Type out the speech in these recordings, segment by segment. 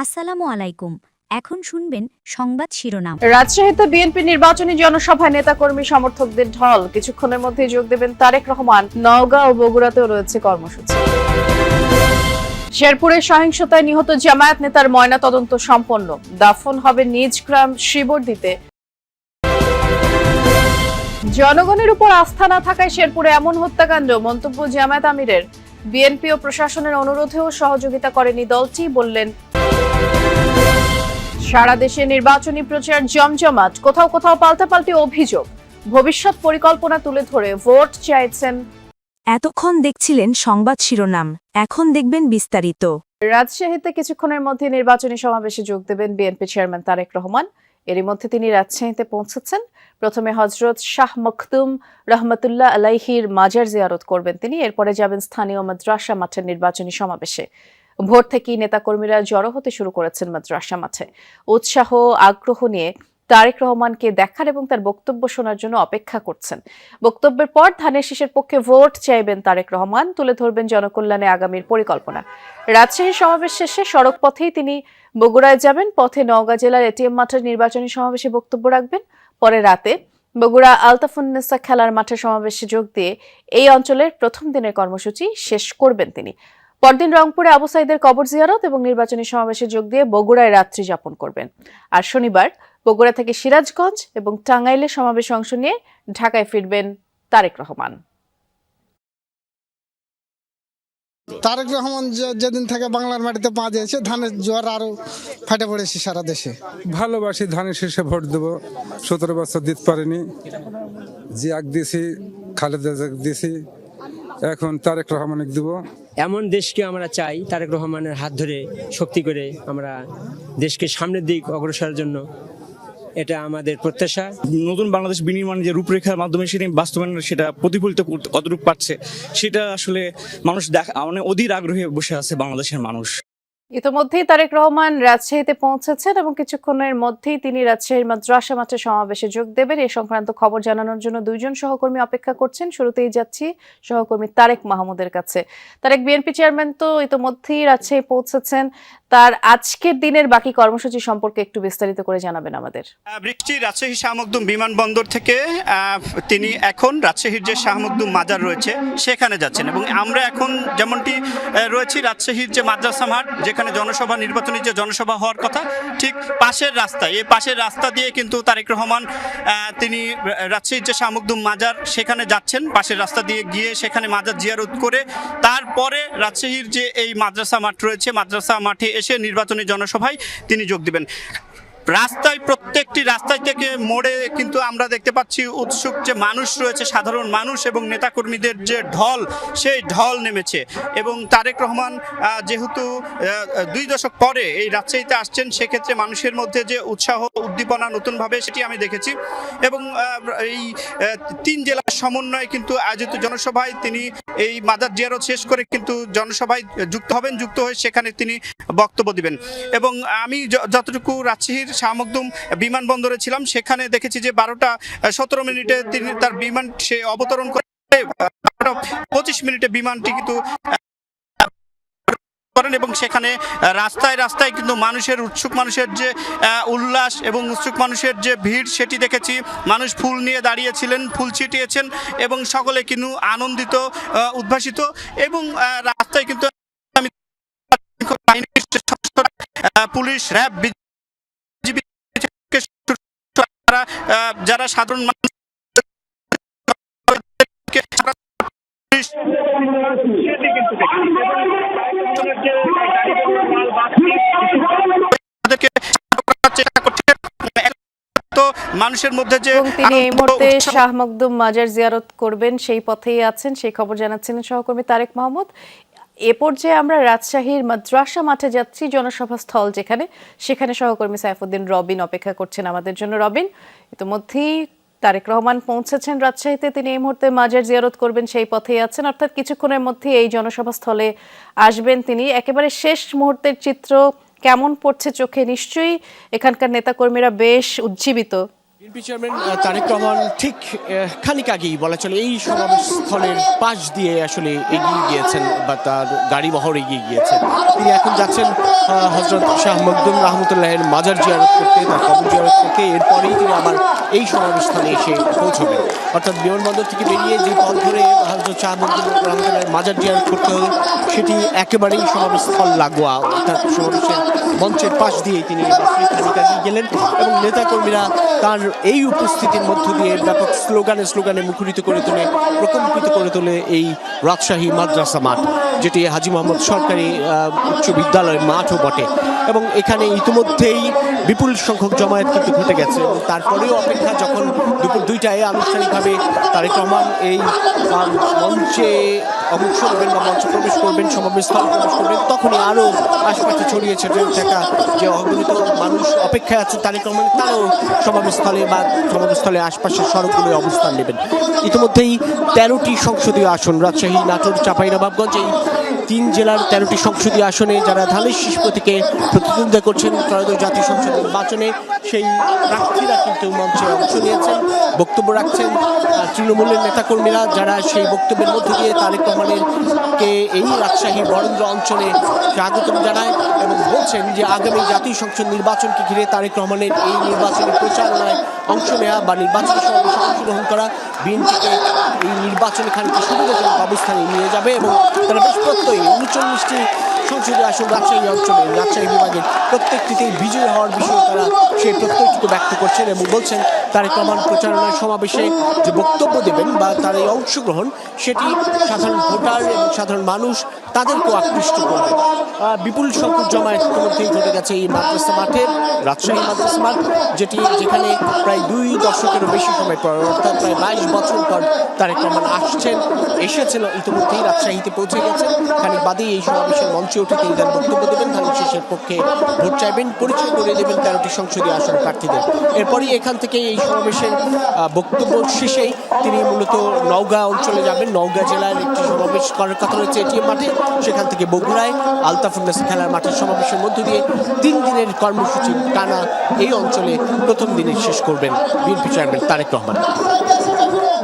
আসসালামু আলাইকুম। এখন শুনবেন সংবাদ শিরোনাম। রাজশাহীতে বিএনপি নির্বাচনী জনসভায় নেতাকর্মী সমর্থকদের ঢল। কিছুক্ষণের মধ্যে যোগ দেবেন তারেক রহমান। নওগাঁ ও বগুড়াতেও রয়েছে কর্মসূচি। শেরপুরে সহিংসতায় নিহত জামায়াত নেতার ময়না তদন্ত সম্পন্ন। দাফন হবে নিজ গ্রাম শ্রীবর্দীতে। জনগণের উপর আস্থা না থাকায় শেরপুরে এমন হত্যাকাণ্ড, মন্তব্য জামায়াত আমিরের। বিএনপি ও প্রশাসনের অনুরোধেও সহযোগিতা করেনি দলটি, বললেন। সারা দেশে নির্বাচনী প্রচার জমজমাট, কোথাও কোথাও পাল্টাপাল্টি অভিযোগ। ভবিষ্যৎ পরিকল্পনা তুলে ধরে ভোট চাইছেন। এতক্ষণ দেখছিলেন সংবাদ শিরোনাম, এখন দেখবেন বিস্তারিত। রাজশাহীতে কিছুক্ষণের মধ্যে নির্বাচনী সমাবেশে যোগ দেবেন বিএনপি চেয়ারম্যান তারেক রহমান। এরই মধ্যে তিনি রাজশাহীতে পৌঁছেছেন। প্রথমে হযরত শাহ মখদুম রহমতুল্লাহ আলাইহির মাজার জিয়ারত করবেন তিনি। এরপরে যাবেন স্থানীয় মাদ্রাসা মাঠের নির্বাচনী সমাবেশে। ভোর থেকেই নেতাকর্মীরা জড়ো হতে শুরু করেছেন মাদ্রাসা মাঠে। উৎসাহ আগ্রহ নিয়ে তারেক রহমানকে দেখার এবং তার বক্তব্য শোনার জন্য অপেক্ষা করছেন। বক্তব্যের পর ধানের শীষের পক্ষে ভোট চাইবেন তারেক রহমান, তুলে ধরবেন জনকল্যাণে আগামীর পরিকল্পনা। রাজশাহীর সমাবেশ শেষে সড়ক পথেই তিনি বগুড়ায় যাবেন। পথে নওগাঁ জেলার এটিএম মাঠের নির্বাচনী সমাবেশে বক্তব্য রাখবেন। পরে রাতে বগুড়া আলতাফুন্নেসা খেলার মাঠে সমাবেশে যোগ দিয়ে এই অঞ্চলের প্রথম দিনের কর্মসূচি শেষ করবেন তিনি। পরদিন রংপুরে আবু সাইদের কবর জিয়ারত এবং নির্বাচনী সমাবেশে যোগ দিয়ে বগুড়ায় রাত্রি যাপন করবেন। আর শনিবার বগুড়া থেকে সিরাজগঞ্জ এবং টাঙ্গাইলে সমাবেশে অংশ নিয়ে ঢাকায় ফিরবেন তারেক রহমান। তারেক রহমান যেদিন থেকে বাংলার মাটিতে পা দিয়েছে, ধানের জোয়ার আরো ফাটে পড়েছে সারা দেশে। ভালোবাসি, ধানের শীষে ভোট দেবো। 17 বছর দিতে পারিনি, জিয়াক দিছি, খালেদা জিয়াক দিছি, এখন তারেক রহমানকে দেবো। এমন দেশকে আমরা চাই তারেক রহমানের হাত ধরে শক্তি করে আমরা দেশকে সামনের দিক অগ্রসরের জন্য, এটা আমাদের প্রত্যাশা। নতুন বাংলাদেশ বিনির্মাণের যে রূপরেখার মাধ্যমে সেটা বাস্তবায়ন, সেটা প্রতিফলিত কতটুকু পাচ্ছে সেটা আসলে মানুষ মানে অধীর আগ্রহে বসে আছে বাংলাদেশের মানুষ। ইতিমধ্যেই তারেক রহমান রাজশাহীতে পৌঁছেছেন এবং কিছুক্ষণের মধ্যেই তিনি রাজশাহীর মাদ্রাসা মাঠে সমাবেশে যোগ দেবেন। এই সংক্রান্ত খবর জানানোর জন্য দুইজন সহকর্মী অপেক্ষা করছেন। শুরুতেই যাচ্ছি সহকর্মী তারেক মাহমুদের কাছে। তারেক, বিএনপি চেয়ারম্যান তো ইতিমধ্যেই রাজশাহী পৌঁছেছেন, তার আজকের দিনের বাকি কর্মসূচি সম্পর্কে একটু বিস্তারিত করে জানাবেন আমাদের। বৃষ্টি রাজশাহী শাহ মখদুম বিমানবন্দর থেকে তিনি এখন রাজশাহীর যে শাহ মখদুম মাজার রয়েছে সেখানে যাচ্ছেন এবং আমরা এখন যেমনটি রয়েছি রাজশাহীর যে মাদ্রাসা মাঠ, যেখানে জনসভা, নির্বাচনী যে জনসভা হওয়ার কথা, ঠিক পাশের রাস্তায়, এই পাশের রাস্তা দিয়ে কিন্তু তারেক রহমান তিনি রাজশাহীর যে শাহ মখদুম মাজার সেখানে যাচ্ছেন। পাশের রাস্তা দিয়ে গিয়ে সেখানে মাজার জিয়ারত করে তারপরে রাজশাহীর যে এই মাদ্রাসা মাঠ রয়েছে, মাদ্রাসা মাঠে এসে নির্বাচনী জনসভায় তিনি যোগ দিবেন। রাস্তায়, প্রত্যেকটি রাস্তায় থেকে মোড়ে কিন্তু আমরা দেখতে পাচ্ছি উৎসুক যে মানুষ রয়েছে, সাধারণ মানুষ এবং নেতাকর্মীদের যে ঢল, সেই ঢল নেমেছে। এবং তারেক রহমান যেহেতু 2 দশক পরে এই রাজশাহীতে আসছেন, সেক্ষেত্রে মানুষের মধ্যে যে উৎসাহ, উদ্দীপনা নতুনভাবে সেটি আমি দেখেছি। এবং এই 3 জেলার সমন্বয়ে কিন্তু আয়োজিত জনসভায় তিনি এই মাজার জিয়ারত শেষ করে কিন্তু জনসভায় যুক্ত হবেন। যুক্ত হয়ে সেখানে তিনি বক্তব্য দিবেন। এবং আমি যতটুকু রাজশাহীর শাহ মখদুম বিমানবন্দরে ছিলাম, সেখানে দেখেছি যে 12টা 17 মিনিটে তিনি তার বিমান সে অবতরণ করে, 25 মিনিটে বিমানটি কিন্তু করেন এবং সেখানে রাস্তায় রাস্তায় কিন্তু মানুষের, উৎসুক মানুষের যে উল্লাস এবং উৎসুক মানুষের যে ভিড় সেটি দেখেছি। মানুষ ফুল নিয়ে দাঁড়িয়েছিলেন, ফুল ছিটিয়েছেন এবং সকলে কিন্তু আনন্দিত, উদ্ভাসিত। এবং রাস্তায় কিন্তু পুলিশ, র্যাব, যারা সাধারণ মানুষ মানুষের মধ্যে যে তিনি এই মুহূর্তে শাহ মখদুম মাজার জিয়ারত করবেন সেই পথেই আছেন, সেই খবর জানাচ্ছিলেন সহকর্মী তারেক মাহমুদ। এ পর্যায়ে আমরা রাজশাহীর মাদ্রাসা মাঠে যাচ্ছি, জনসভা স্থল যেখানে, সেখানে সহকর্মী সাইফুদ্দিন রবিন অপেক্ষা করছেন আমাদের জন্য। রবিন, ইতিমধ্যেই তারেক রহমান পৌঁছেছেন রাজশাহীতে, তিনি এই মুহূর্তে মাজার জিয়ারত করবেন সেই পথেই আছেন, অর্থাৎ কিছুক্ষণের মধ্যে এই জনসভা স্থলে আসবেন তিনি। একেবারে শেষ মুহূর্তের চিত্র কেমন পড়ছে চোখে? নিশ্চয়ই এখানকার নেতাকর্মীরা বেশ উজ্জীবিত, বিএনপি চেয়ারম্যান তারেক রহমান ঠিক খানিক আগেই বলা চলে এই সমাবেশ স্থলের পাশ দিয়ে আসলে এগিয়ে গিয়েছেন বা তার গাড়ি বহর এগিয়ে গিয়েছেন। তিনি এখন যাচ্ছেন হযরত শাহ মখদুম রহমতুল্লাহের মাজার জিয়ারত করতে, তার কবর জিয়ারত করতে। এরপরেই তিনি আবার এই সমাবেশ স্থানে এসে পৌঁছবেন। অর্থাৎ বিমানবন্দর থেকে বেরিয়ে যে পথ ধরে হযরত শাহ মখদুম রহমতুল্লাহের মাজার জিয়ারত করতে হবে সেটি একেবারেই সমাবেশ স্থল লাগোয়া, অর্থাৎ সমাবেশের মঞ্চের পাশ দিয়ে তিনি খানিক আগিয়ে গেলেন এবং নেতাকর্মীরা তার এই উপস্থিতির মধ্য দিয়ে ব্যাপক স্লোগানে মুখরিত করে তোলে, প্রকম্পিত করে তোলে এই রাজশাহী মাদ্রাসা মাঠ, যেটি হাজী মোহাম্মদ সরকারি উচ্চ বিদ্যালয়ের মাঠও বটে। এবং এখানে ইতিমধ্যেই বিপুল সংখ্যক জমায়েত কিন্তু ঘটে গেছে এবং তারপরেও অপেক্ষা, যখন দুপুর 2টায় আনুষ্ঠানিকভাবে তারেক রহমান এই মঞ্চে অংশ নেবেন বা মঞ্চে প্রবেশ করবেন, সমাবেশস্থলে প্রবেশ করবেন, তখনই আরও আশপাশে ছড়িয়ে ছিটিয়ে থাকা যে অগণিত মানুষ অপেক্ষায় আছে তারেক রহমান, তারাও সমাবেশস্থলে আশপাশের সড়কগুলোয় অবস্থান নেবেন। ইতিমধ্যেই 13টি সংসদীয় আসন, রাজশাহী, নাটোর, চাঁপাইনবাবগঞ্জ, এই 3 জেলার 13টি সংসদীয় আসনে যারা ধানের শীষ প্রতীকে প্রতিদ্বন্দ্বিতা করছেন ত্রয়োদশ জাতীয় সংসদ নির্বাচনে, সেই প্রার্থীরা কিন্তু মঞ্চে অংশ নিয়েছেন, বক্তব্য রাখছেন। তৃণমূলের নেতাকর্মীরা যারা সেই বক্তব্যের মধ্যে দিয়ে তারেক রহমানকে এই রাজশাহী বরেন্দ্র অঞ্চলে স্বাগতম জানায় এবং বলছেন যে আগামী জাতীয় সংসদ নির্বাচনকে ঘিরে তারেক রহমানের এই নির্বাচনী প্রচারণায় অংশ নেওয়া বা নির্বাচনী সমাবেশে অংশগ্রহণ করা বিএনপিকে এই নির্বাচনে খানিকটা সুবিধাজনক অবস্থানে নিয়ে যাবে এবং তারা বেশ প্রত্যয়ী 39টি সংসদীয় আসন রাজশাহী অঞ্চলে, রাজশাহী বিভাগের প্রত্যেকটিতেই বিজয়ী হওয়ার বিষয়ে তারা সেই প্রত্যয়টুকু ব্যক্ত করছেন এবং বলছেন তারেক রহমান প্রচারণার সমাবেশে যে বক্তব্য দেবেন বা তার এই অংশগ্রহণ সেটি সাধারণ ভোটার এবং সাধারণ মানুষ তাদেরকেও আকৃষ্ট করবে। বিপুল সংখ্যক জমায়েত ইতিমধ্যেই ঘটে গেছে এই মাদ্রাসা মাঠে, রাজশাহী মাদ্রাসা মাঠ, যেখানে প্রায় 2 দশকেরও বেশি সময় পর, অর্থাৎ প্রায় 22 বছর পর তারেক রহমান এসেছেন ইতিমধ্যেই রাজশাহীতে পৌঁছে গেছেন। খানিক বাদেই এই সমাবেশের মঞ্চে উঠে তিনি তার বক্তব্য দেবেন, ধানের শীষের পক্ষে ভোট চাইবেন, পরিচয় করে দেবেন 13টি সংসদীয় আসন প্রার্থীদের। এরপরই এখান থেকে এই সমাবেশের বক্তব্য শেষেই তিনি মূলত নওগাঁ অঞ্চলে যাবেন। নওগাঁ জেলার একটি সমাবেশ করার কথা রয়েছে এটিএম মাঠে, সেখান থেকে বগুড়ায় আলতাফুন্নেসা খেলার মাঠের সমাবেশের মধ্য দিয়ে 3 দিনের কর্মসূচি টানা এই অঞ্চলে প্রথম দিনে শেষ করবেন বিএনপি চেয়ারম্যান তারেক রহমান।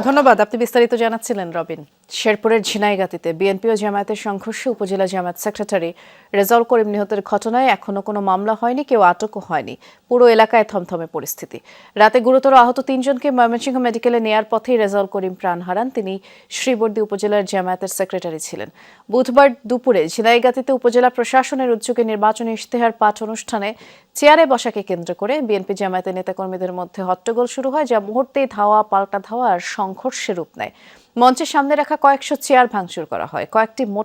ধন্যবাদ, আপনি বিস্তারিত জানাচ্ছিলেন রবিন। শেরপুরের ঝিনাইগাতীতে বিএনপি ও জামায়াতের সংঘর্ষে উপজেলা জামায়াত সেক্রেটারি রেজাউল করিম নিহতের ঘটনায় এখনো কোনো মামলা হয়নি, কেউ আটকও হয়নি। পুরো এলাকায় থমথমে পরিস্থিতি। রাতে গুরুতর আহত 3 জনকে ময়মনসিংহ মেডিকেলে নেয়ার পথেই রেজাউল করিম প্রাণ হারান। তিনি শ্রীবর্দী উপজেলার জামায়াতের সেক্রেটারি ছিলেন। বুধবার দুপুরে ঝিনাইগাতীতে উপজেলা প্রশাসনের উদ্যোগে নির্বাচনী ইশতেহার পাঠ অনুষ্ঠানে চেয়ারে বসাকে কেন্দ্র করে বিএনপি জামায়াতের নেতাকর্মীদের মধ্যে হট্টগোল শুরু হয়, যা মুহূর্তেই ধাওয়া পাল্টা ধাওয়া আর সংঘর্ষের রূপ নেয়। মঞ্চের সামনে রাখা কয়েকশো চেয়ার ভাঙচুর করা হয়, কয়েকটি মোটর